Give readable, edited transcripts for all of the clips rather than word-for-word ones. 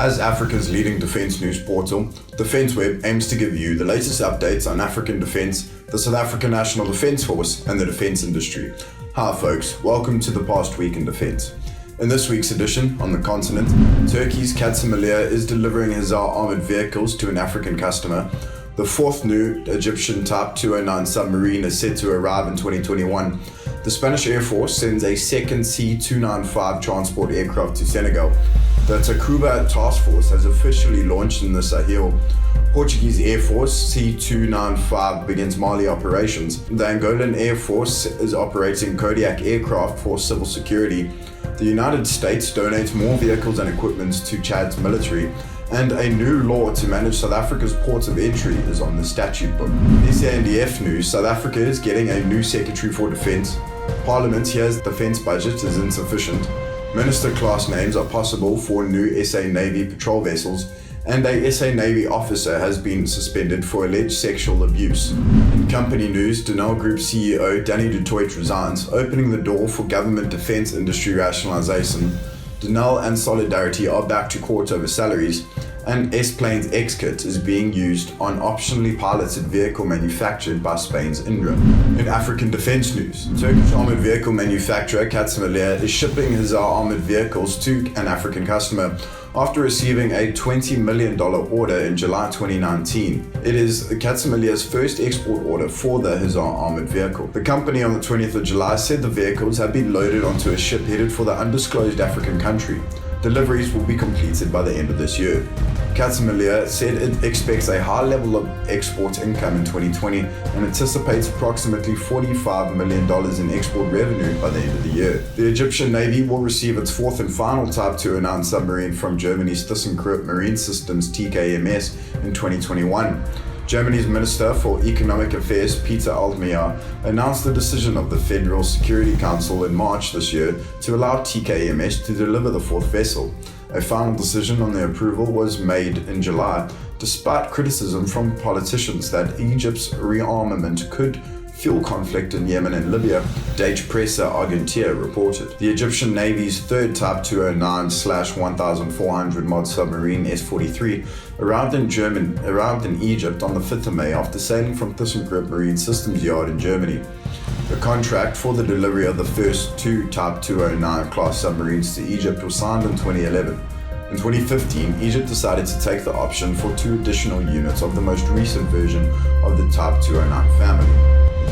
As Africa's leading defence news portal, DefenceWeb aims to give you the latest updates on African defence, the South African National Defence Force, and the defence industry. Hi folks, welcome to the past week in defence. In this week's edition, on the continent, Turkey's Katsimilia is delivering Hussar armoured vehicles to an African customer. The fourth new Egyptian Type 209 submarine is set to arrive in 2021. The Spanish Air Force sends a second C-295 transport aircraft to Senegal. The Takuba task force has officially launched in the Sahel. Portuguese Air Force C-295 begins Mali operations. The Angolan Air Force is operating Kodiak aircraft for civil security. The United States donates more vehicles and equipment to Chad's military. And a new law to manage South Africa's ports of entry is on the statute book. SANDF news, South Africa is getting a new Secretary for Defence. Parliament hears defence budget is insufficient. Minister class names are possible for new SA Navy patrol vessels. And a SA Navy officer has been suspended for alleged sexual abuse. In company news, Denel Group CEO Danie Toit resigns, opening the door for government defence industry rationalisation. Denel and Solidarity are back to court over salaries, and S-Plane's X-Kit is being used on optionally piloted vehicle manufactured by Spain's Indra. In African defence news, Turkish armoured vehicle manufacturer Katsimilia is shipping Hussar armoured vehicles to an African customer after receiving a $20 million order in July 2019. It is Katsimilia's first export order for the Hussar armoured vehicle. The company on the 20th of July said the vehicles have been loaded onto a ship headed for the undisclosed African country. Deliveries will be completed by the end of this year. Katsimilia said it expects a high level of export income in 2020 and anticipates approximately $45 million in export revenue by the end of the year. The Egyptian Navy will receive its fourth and final Type 209 submarine from Germany's ThyssenKrupp Marine Systems TKMS in 2021. Germany's Minister for Economic Affairs, Peter Altmaier, announced the decision of the Federal Security Council in March this year to allow TKMS to deliver the fourth vessel. A final decision on the approval was made in July, despite criticism from politicians that Egypt's rearmament could fuel conflict in Yemen and Libya, Dutch presser Argentina reported. The Egyptian Navy's third Type 209/1400 mod submarine S-43 arrived in Egypt on the 5th of May after sailing from ThyssenKrupp Marine Systems Yard in Germany. The contract for the delivery of the first two Type 209 class submarines to Egypt was signed in 2011. In 2015, Egypt decided to take the option for two additional units of the most recent version of the Type 209 family.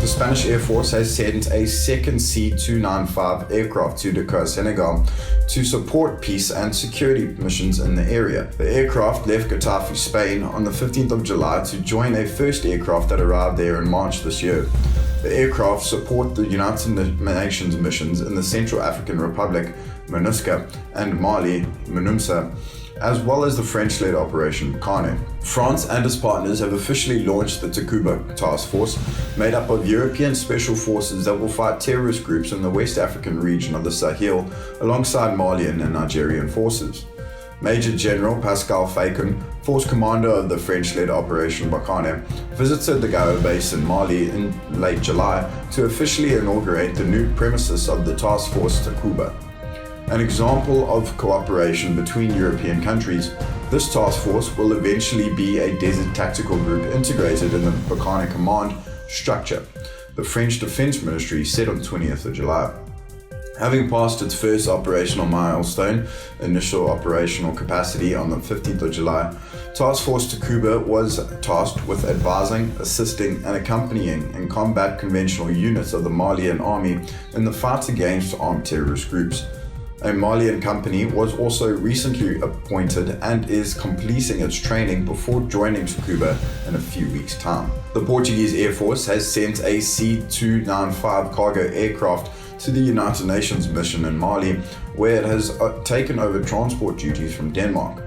The Spanish Air Force has sent a second C-295 aircraft to Dakar, Senegal, to support peace and security missions in the area. The aircraft left Getafe, Spain on the 15th of July to join a first aircraft that arrived there in March this year. The aircraft support the United Nations missions in the Central African Republic, MONUSCA, and Mali, MINUMSA, as well as the French-led Operation Barkhane. France and its partners have officially launched the Takuba task force, made up of European special forces that will fight terrorist groups in the West African region of the Sahel, alongside Malian and Nigerian forces. Major General Pascal Facon, force commander of the French-led Operation Barkhane, visited the Gao base in Mali in late July to officially inaugurate the new premises of the task force Takuba. An example of cooperation between European countries, this task force will eventually be a desert tactical group integrated in the Barkhane command structure, the French Defense Ministry said on 20th of July. Having passed its first operational milestone, initial operational capacity on the 15th of July, Task Force Takuba was tasked with advising, assisting, and accompanying in combat conventional units of the Malian army in the fight against armed terrorist groups. A Malian company was also recently appointed and is completing its training before joining Takuba in a few weeks' time. The Portuguese Air Force has sent a C-295 cargo aircraft to the United Nations mission in Mali, where it has taken over transport duties from Denmark.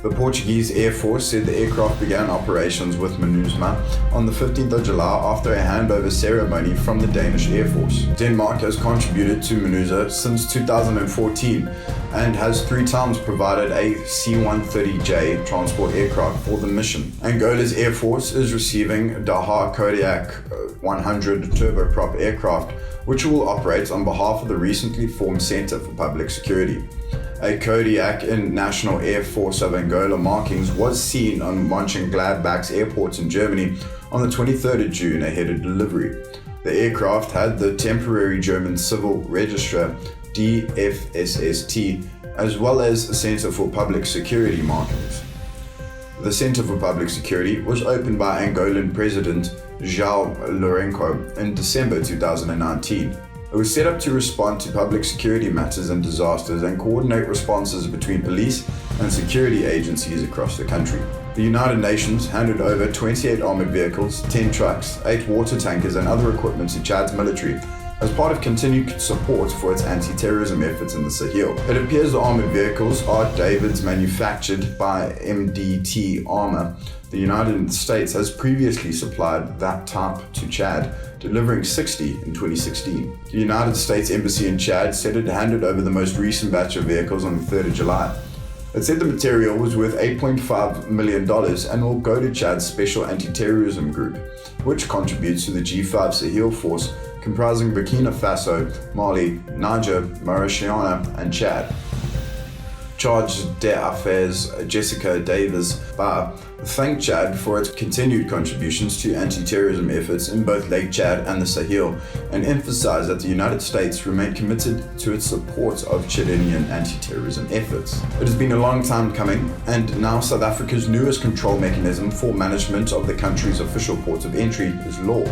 The Portuguese Air Force said the aircraft began operations with MINUSMA on the 15th of July after a handover ceremony from the Danish Air Force. Denmark has contributed to MINUSMA since 2014 and has 3 times provided a C-130J transport aircraft for the mission. Angola's Air Force is receiving Daha Kodiak 100 turboprop aircraft, which will operate on behalf of the recently formed Centre for Public Security. A Kodiak in National Air Force of Angola markings was seen on Mönchengladbach's airport in Germany on the 23rd of June ahead of delivery. The aircraft had the temporary German civil register DFSST as well as a Center for Public Security markings. The Center for Public Security was opened by Angolan President João Lourenço in December 2019. It was set up to respond to public security matters and disasters and coordinate responses between police and security agencies across the country. The United Nations handed over 28 armored vehicles, 10 trucks, 8 water tankers and other equipment to Chad's military as part of continued support for its anti-terrorism efforts in the Sahel. It appears the armored vehicles are David's manufactured by MDT Armor. The United States has previously supplied that type to Chad, delivering 60 in 2016. The United States Embassy in Chad said it handed over the most recent batch of vehicles on the 3rd of July. It said the material was worth $8.5 million and will go to Chad's Special Anti-Terrorism Group, which contributes to the G5 Sahel force comprising Burkina Faso, Mali, Niger, Mauritania, and Chad. Charge d'Affaires Jessica Davis-Barr thanked Chad for its continued contributions to anti-terrorism efforts in both Lake Chad and the Sahel, and emphasized that the United States remained committed to its support of Chadian anti-terrorism efforts. It has been a long time coming, and now South Africa's newest control mechanism for management of the country's official ports of entry is law.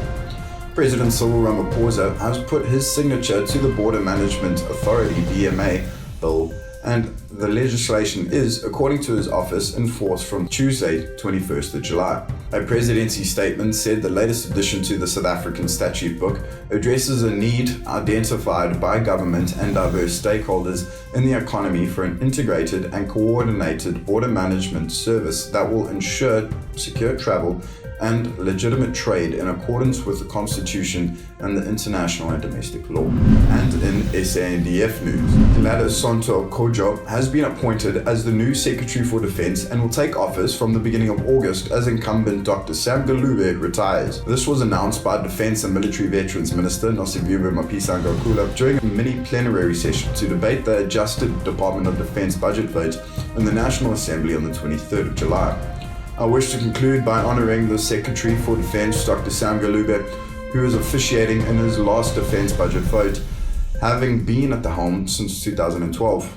President Cyril Ramaphosa has put his signature to the Border Management Authority (BMA) bill, and the legislation is, according to his office, in force from Tuesday, 21st of July. A presidency statement said the latest addition to the South African statute book addresses a need identified by government and diverse stakeholders in the economy for an integrated and coordinated border management service that will ensure secure travel and legitimate trade in accordance with the Constitution and the international and domestic law. And in SANDF news, Gladys Sonto-Kojo has been appointed as the new Secretary for Defense and will take office from the beginning of August as incumbent Dr. Sam Galube retires. This was announced by Defense and Military Veterans Minister Nosiviwe Mapisa-Ngakula during a mini plenary session to debate the adjusted Department of Defense budget vote in the National Assembly on the 23rd of July. I wish to conclude by honoring the Secretary for Defense, Dr. Sam Galube, who is officiating in his last defense budget vote, having been at the helm since 2012.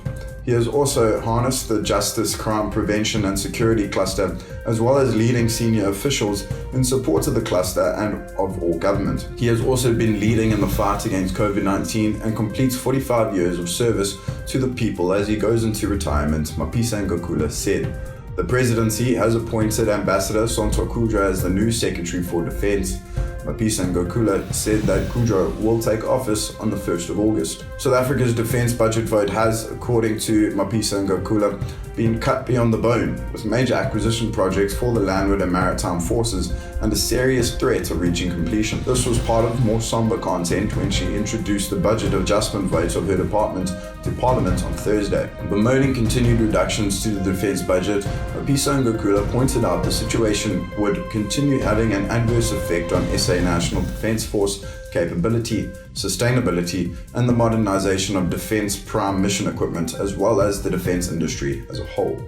He has also harnessed the Justice, Crime Prevention and Security cluster, as well as leading senior officials in support of the cluster and of all government. He has also been leading in the fight against COVID-19 and completes 45 years of service to the people as he goes into retirement, Mapisa-Ngakula said. The presidency has appointed Ambassador Sonto-Kojo as the new Secretary for Defense. Mapisa-Ngakula said that Kojo will take office on the 1st of August. South Africa's defense budget vote has, according to Mapisa-Ngakula, been cut beyond the bone, with major acquisition projects for the landward and maritime forces and a serious threat of reaching completion. This was part of more somber content when she introduced the budget adjustment vote of her department to Parliament on Thursday. Bemoaning continued reductions to the defense budget, Mapisa-Ngakula pointed out the situation would continue having an adverse effect on SA National Defence Force capability, sustainability, and the modernization of defense prime mission equipment, as well as the defense industry as a whole.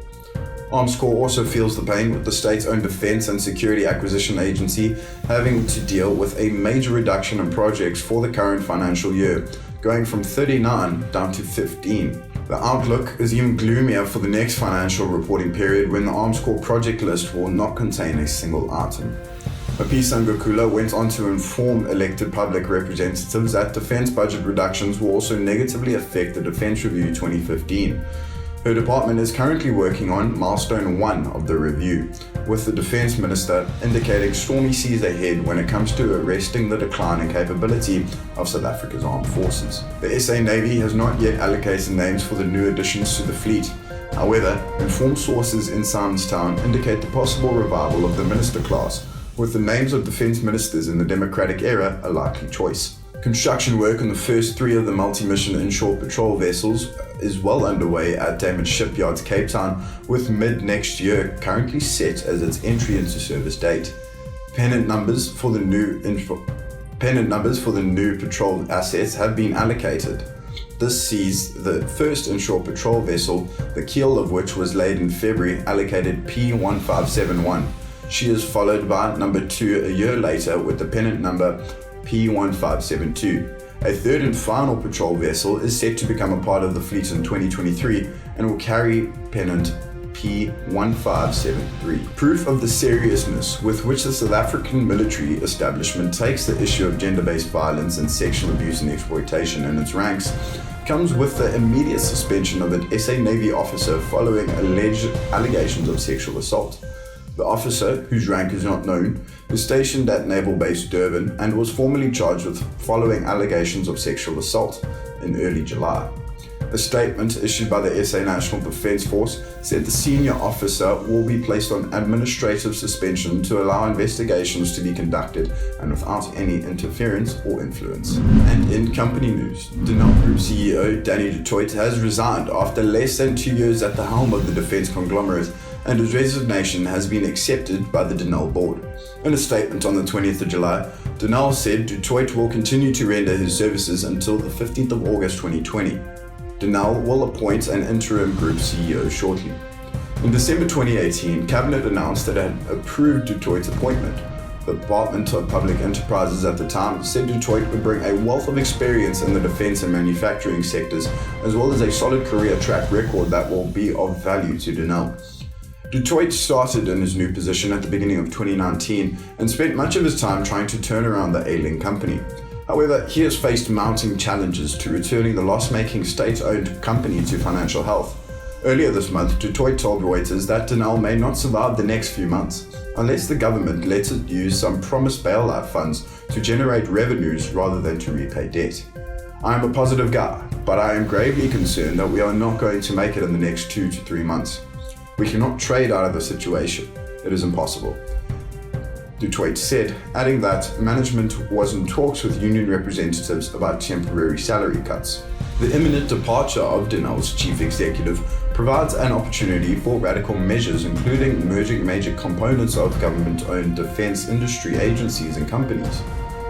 Armscor also feels the pain with the state-owned Defense and Security Acquisition Agency having to deal with a major reduction in projects for the current financial year, going from 39 down to 15. The outlook is even gloomier for the next financial reporting period when the Armscor project list will not contain a single item. Mapisa-Ngakula went on to inform elected public representatives that defense budget reductions will also negatively affect the Defense Review 2015. Her department is currently working on milestone 1 of the review, with the Defense Minister indicating stormy seas ahead when it comes to arresting the decline in capability of South Africa's armed forces. The SA Navy has not yet allocated names for the new additions to the fleet. However, informed sources in Simonstown indicate the possible revival of the Minister class, with the names of defense ministers in the democratic era a likely choice. Construction work on the first 3 of the multi-mission inshore patrol vessels is well underway at Damage Shipyard's Cape Town, with mid-next year currently set as its entry into service date. Pennant numbers for the new patrol assets have been allocated. This sees the first inshore patrol vessel, the keel of which was laid in February, allocated P1571. She is followed by number 2 a year later with the pennant number P1572. A third and final patrol vessel is set to become a part of the fleet in 2023 and will carry pennant P1573. Proof of the seriousness with which the South African military establishment takes the issue of gender-based violence and sexual abuse and exploitation in its ranks comes with the immediate suspension of an SA Navy officer following alleged allegations of sexual assault. The officer, whose rank is not known, is stationed at Naval Base Durban and was formally charged with following allegations of sexual assault in early July. A statement issued by the SA National Defence Force said the senior officer will be placed on administrative suspension to allow investigations to be conducted and without any interference or influence. And in company news, Denel Group CEO Danie Toit has resigned after less than 2 years at the helm of the defence conglomerate, and his resignation has been accepted by the Denel board. In a statement on the 20th of July, Denel said Toit will continue to render his services until the 15th of August 2020. Denel will appoint an interim group CEO shortly. In December 2018, Cabinet announced that it had approved Toit's appointment. The Department of Public Enterprises at the time said Toit would bring a wealth of experience in the defence and manufacturing sectors, as well as a solid career track record that will be of value to Denel. Toit started in his new position at the beginning of 2019 and spent much of his time trying to turn around the ailing company. However, he has faced mounting challenges to returning the loss-making state-owned company to financial health. Earlier this month, Toit told Reuters that Denel may not survive the next few months unless the government lets it use some promised bailout funds to generate revenues rather than to repay debt. I am a positive guy, but I am gravely concerned that we are not going to make it in the next 2 to 3 months. We cannot trade out of the situation. It is impossible. Toit said, adding that management was in talks with union representatives about temporary salary cuts. The imminent departure of Denel's chief executive provides an opportunity for radical measures, including merging major components of government-owned defence industry agencies and companies.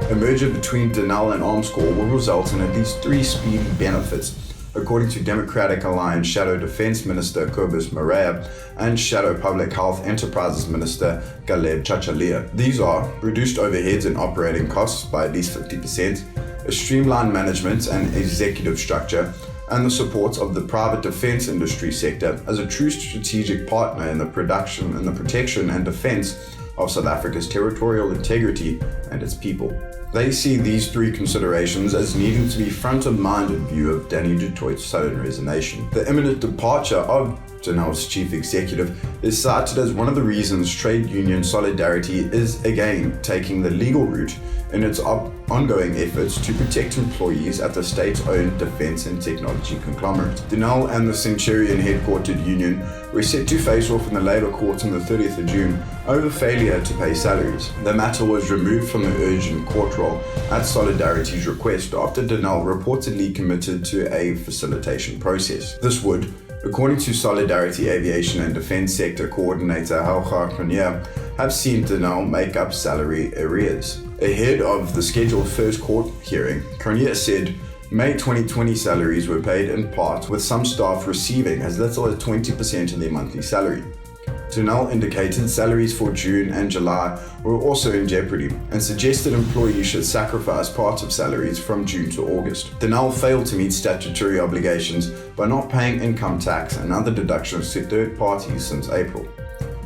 A merger between Denel and Armscor will result in at least 3 speedy benefits, according to Democratic Alliance Shadow Defence Minister Kobus Maria and Shadow Public Health Enterprises Minister Galeb Chachalia. These are reduced overheads and operating costs by at least 50%, a streamlined management and executive structure, and the support of the private defence industry sector as a true strategic partner in the production and the protection and defence of South Africa's territorial integrity and its people. They see these 3 considerations as needing to be front of mind in view of Danie Toit's sudden resignation. The imminent departure of Denel's chief executive is cited as one of the reasons trade union Solidarity is again taking the legal route in its ongoing efforts to protect employees at the state-owned defence and technology conglomerate. Denel and the Centurion headquartered union were set to face off in the Labour Court on the 30th of June over failure to pay salaries. The matter was removed from the urgent court roll at Solidarity's request after Denel reportedly committed to a facilitation process. This would, according to Solidarity Aviation and Defence Sector Coordinator Helga Cronje, have seen Denel make up salary arrears. Ahead of the scheduled first court hearing, Cronje said May 2020 salaries were paid in part, with some staff receiving as little as 20% of their monthly salary. Denel indicated salaries for June and July were also in jeopardy and suggested employees should sacrifice part of salaries from June to August. Denel failed to meet statutory obligations by not paying income tax and other deductions to third parties since April.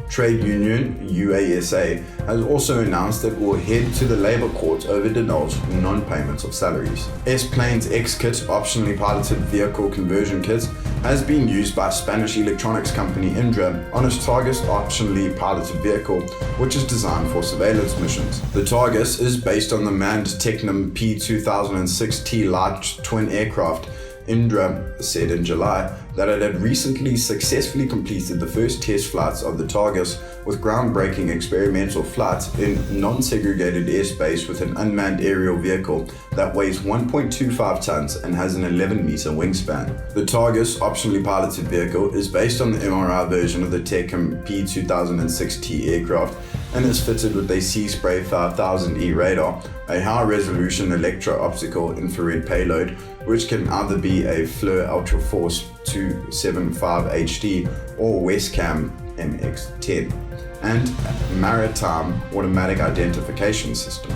Trade union UASA has also announced that it will head to the Labour Court over Denel's non-payment of salaries. S-Plane's X-Kit optionally piloted vehicle conversion kit has been used by Spanish electronics company Indra on its Targus optionally piloted vehicle, which is designed for surveillance missions. The Targus is based on the manned Technam P2006T light twin aircraft. Indra said in July that it had recently successfully completed the first test flights of the Targus with groundbreaking experimental flights in non-segregated airspace with an unmanned aerial vehicle that weighs 1.25 tons and has an 11-meter wingspan. The Targus optionally piloted vehicle is based on the MRI version of the Technam P2006T aircraft and is fitted with a Sea Spray 5000E radar, a high-resolution electro-optical infrared payload, which can either be a FLIR Ultra Force 275 HD or Westcam MX10, and a maritime automatic identification system.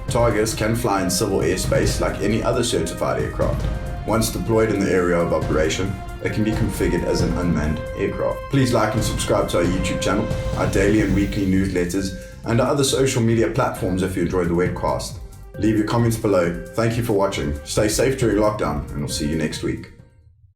Targets can fly in civil airspace like any other certified aircraft. Once deployed in the area of operation, it can be configured as an unmanned aircraft. Please like and subscribe to our YouTube channel, our daily and weekly newsletters, and our other social media platforms if you enjoyed the webcast. Leave your comments below. Thank you for watching. Stay safe during lockdown, and we'll see you next week.